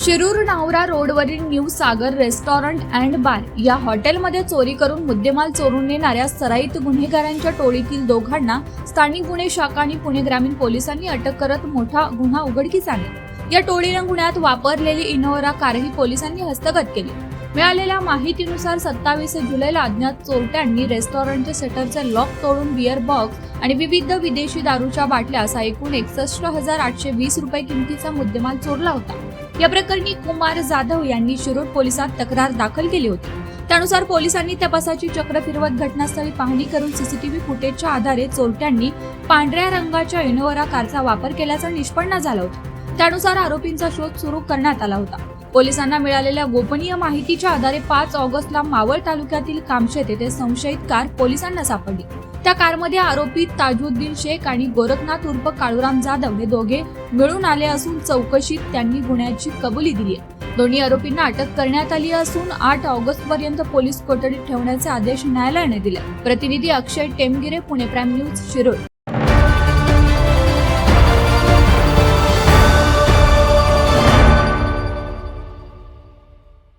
शिरूर नावरा रोडवरील new Sagar restaurant and बार या हॉटेलमध्ये चोरी करून मुद्देमाल चोरून नेणाऱ्या सराईत गुन्हेगारांच्या टोळीतील दोघांना स्थानिक गुन्हे शाखा आणि पुणे ग्रामीण पोलिसांनी अटक करत मोठा गुन्हा उघडकीस आणला। या टोळीनं गुन्ह्यात वापरलेली इनोव्हा कारही पोलिसांनी हस्तगत केली। मिळालेल्या माहितीनुसार 27 जुलैला अज्ञात चोरट्यांनी रेस्टॉरंटचे शटरचे लॉक तोडून बियर बॉक्स आणि विविध विदेशी दारूच्या बाटल्या असा एकूण 61,820 रुपये किमतीचा मुद्देमाल चोरला होता। या प्रकरणी कुमार जाधव यांनी शिरूर पोलिसात तक्रार दाखल केली होती। त्यानुसार पोलिसांनी तपासाची चक्र फिरवत घटनास्थळी पाहणी करून सीसीटीव्ही फुटेजच्या आधारे चोरट्यांनी पांढऱ्या रंगाच्या इनोव्हा कारचा वापर केल्याचं निष्पन्न झालं होतं। त्यानुसार आरोपींचा शोध सुरू करण्यात आला होता। पोलिसांना मिळालेल्या गोपनीय माहितीच्या आधारे 5 ऑगस्टला मावळ तालुक्यातील कामशेत येथे संशयित कार पोलिसांना सापडली। त्या कारमध्ये आरोपी ताजुद्दीन शेख आणि गोरखनाथ उर्फ काळूराम जाधव हे दोघे मिळून आले असून चौकशीत त्यांनी गुन्ह्याची कबुली दिली आहे। दोन्ही आरोपींना अटक करण्यात आली असून 8 ऑगस्ट पर्यंत पोलीस कोठडीत ठेवण्याचे आदेश न्यायालयाने दिले। प्रतिनिधी अक्षय टेमगिरे, पुणे प्राईम न्यूज, शिरूर।